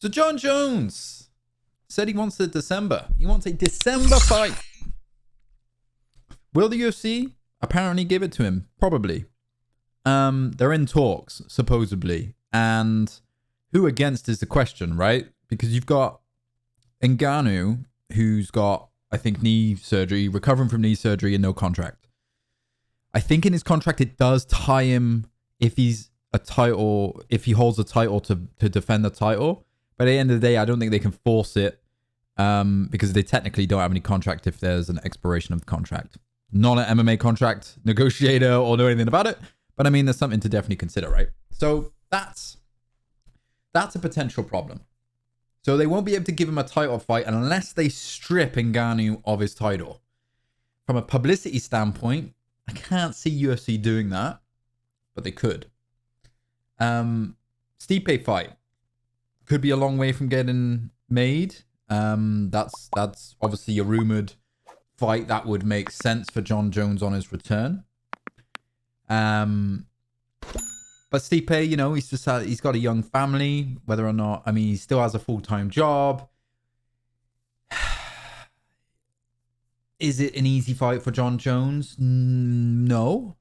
So Jon Jones said he wants a December. He wants a December fight. Will the UFC apparently give it to him? Probably. They're in talks, supposedly. And who against is the question, right? Because you've got Ngannou, who's got, I think, knee surgery, recovering from knee surgery and no contract. I think in his contract it does tie him if he holds a title to defend the title. But at the end of the day, I don't think they can force it because they technically don't have any contract if there's an expiration of the contract. Not an MMA contract negotiator or know anything about it. But I mean, there's something to definitely consider, right? So that's a potential problem. So they won't be able to give him a title fight unless they strip Ngannou of his title. From a publicity standpoint, I can't see UFC doing that, but they could. Stipe fight could be a long way from getting made. That's obviously a rumored fight that would make sense for Jon Jones on his return. But Stipe, you know, he's got a young family. Whether or not, I mean, he still has a full-time job. Is it an easy fight for Jon Jones? No.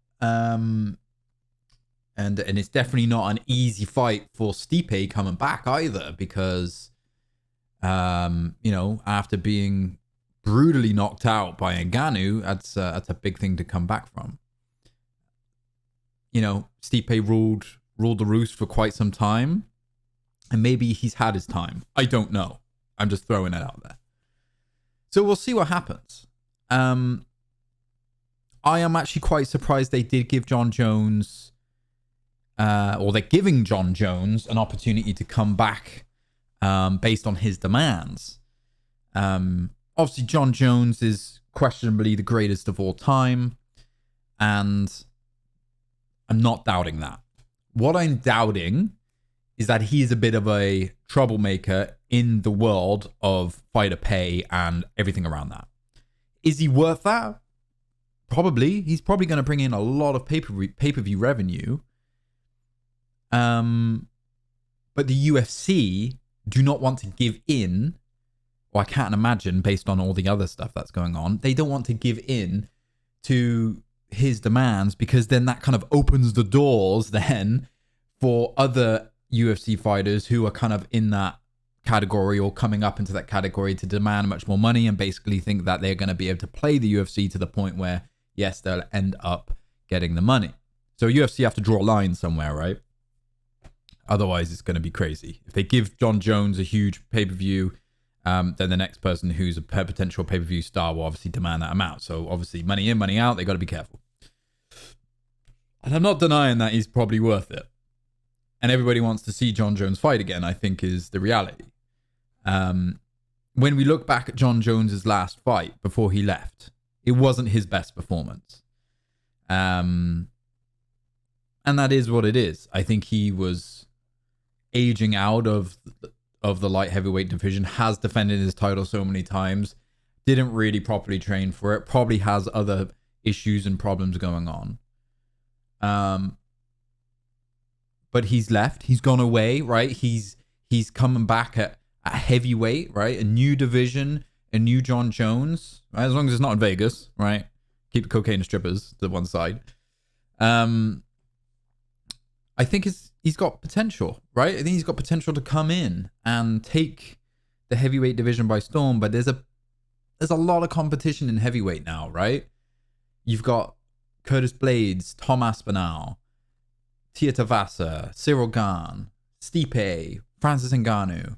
And it's definitely not an easy fight for Stipe coming back either, because you know, after being brutally knocked out by Ngannou, that's a big thing to come back from. You know, Stipe ruled the roost for quite some time, and maybe he's had his time. I don't know. I'm just throwing it out there. So we'll see what happens. I am actually quite surprised they did give Jon Jones, or they're giving Jon Jones an opportunity to come back based on his demands. Obviously, Jon Jones is questionably the greatest of all time, and I'm not doubting that. What I'm doubting is that he's a bit of a troublemaker in the world of fighter pay and everything around that. Is he worth that? Probably. He's probably going to bring in a lot of pay-per-view revenue. But the UFC do not want to give in, or I can't imagine based on all the other stuff that's going on, they don't want to give in to his demands, because then that kind of opens the doors then for other UFC fighters who are kind of in that category or coming up into that category to demand much more money and basically think that they're going to be able to play the UFC to the point where, yes, they'll end up getting the money. So UFC have to draw a line somewhere, right? Otherwise, it's going to be crazy. If they give Jon Jones a huge pay-per-view, then the next person who's a potential pay-per-view star will obviously demand that amount. So obviously, money in, money out, they got to be careful. And I'm not denying that he's probably worth it. And everybody wants to see Jon Jones fight again, I think, is the reality. When we look back at Jon Jones's last fight before he left, it wasn't his best performance. And that is what it is. I think he was aging out of the light heavyweight division, has defended his title so many times, didn't really properly train for it, probably has other issues and problems going on. But he's left, he's gone away, right? He's coming back at heavyweight, right? A new division, a new Jon Jones, right? As long as it's not in Vegas, right? Keep the cocaine and strippers to one side. I think he's got potential, right? I think he's got potential to come in and take the heavyweight division by storm, but there's a lot of competition in heavyweight now, right? You've got Curtis Blades, Tom Aspinall, Tia Tavasa, Cyril Gane, Stipe, Francis Ngannou.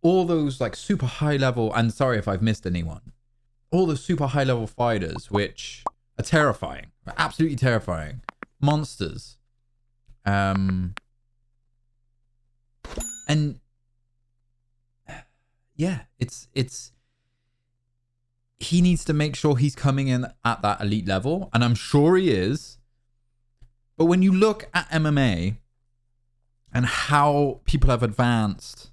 All those like super high level, and sorry if I've missed anyone, all those super high level fighters, which are terrifying, absolutely terrifying, monsters. And yeah, it's he needs to make sure he's coming in at that elite level, and I'm sure he is. But when you look at MMA and how people have advanced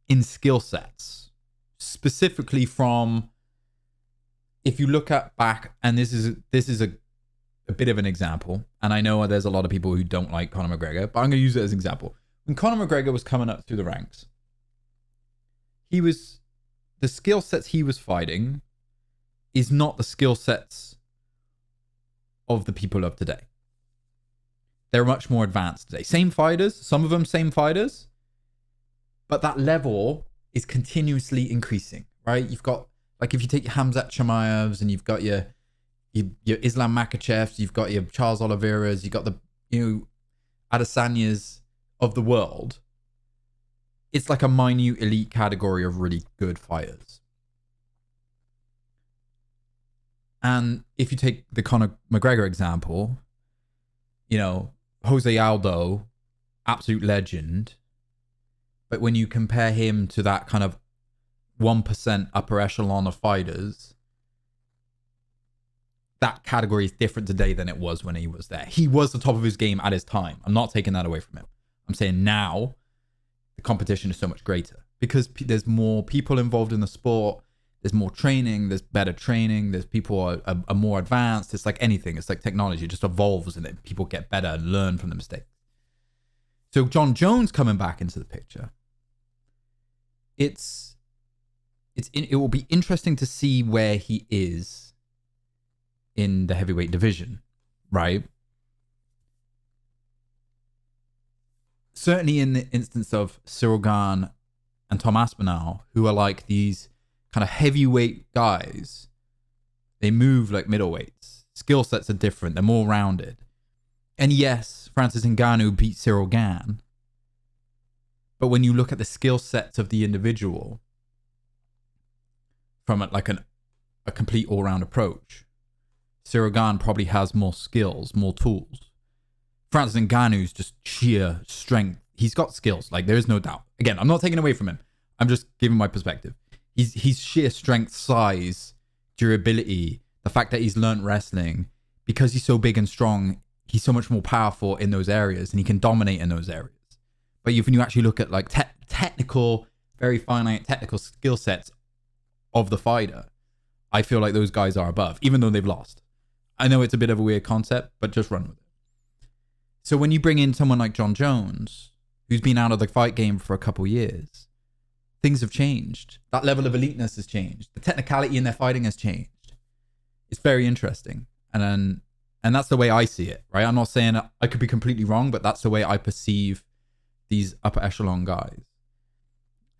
in skill sets, specifically from, if you look at back, and this is a bit of an example, and I know there's a lot of people who don't like Conor McGregor, but I'm going to use it as an example. When Conor McGregor was coming up through the ranks, the skill sets he was fighting is not the skill sets of the people of today. They're much more advanced today. Same fighters, some of them same fighters, but that level is continuously increasing, right? You've got, like, if you take your Khamzat Chimaevs and you've got your Islam Makhachevs, you've got your Charles Oliveira's, you've got the, Adesanyas of the world. It's like a minute elite category of really good fighters. And if you take the Conor McGregor example, Jose Aldo, absolute legend. But when you compare him to that kind of 1% upper echelon of fighters, that category is different today than it was when he was there. He was the top of his game at his time. I'm not taking that away from him. I'm saying now the competition is so much greater because there's more people involved in the sport. There's more training. There's better training. There's people are more advanced. It's like anything. It's like technology. It just evolves and it, people get better and learn from the mistakes. So Jon Jones coming back into the picture. It will be interesting to see where he is in the heavyweight division, right? Certainly in the instance of Cyril Gane and Tom Aspinall, who are like these kind of heavyweight guys, they move like middleweights. Skill sets are different. They're more rounded. And yes, Francis Ngannou beat Cyril Gane. But when you look at the skill sets of the individual from a complete all-round approach, Cyril Gane probably has more skills, more tools. Francis Ngannou's just sheer strength. He's got skills, like there is no doubt. Again, I'm not taking away from him. I'm just giving my perspective. He's sheer strength, size, durability, the fact that he's learned wrestling, because he's so big and strong, he's so much more powerful in those areas and he can dominate in those areas. But when you actually look at like technical, very finite technical skill sets of the fighter, I feel like those guys are above, even though they've lost. I know it's a bit of a weird concept, but just run with it. So when you bring in someone like Jon Jones, who's been out of the fight game for a couple years, things have changed. That level of eliteness has changed. The technicality in their fighting has changed. It's very interesting. And that's the way I see it, right? I'm not saying I could be completely wrong, but that's the way I perceive these upper echelon guys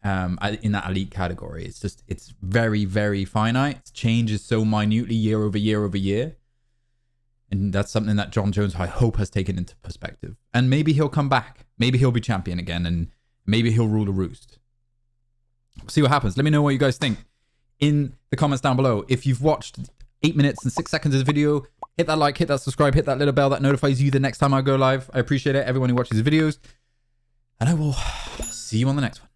in that elite category. It's very, very finite. It changes so minutely year over year over year. And that's something that Jon Jones, I hope, has taken into perspective. And maybe he'll come back. Maybe he'll be champion again. And maybe he'll rule the roost. We'll see what happens. Let me know what you guys think in the comments down below. If you've watched 8 minutes and 6 seconds of the video, hit that like, hit that subscribe, hit that little bell that notifies you the next time I go live. I appreciate it, everyone who watches the videos. And I will see you on the next one.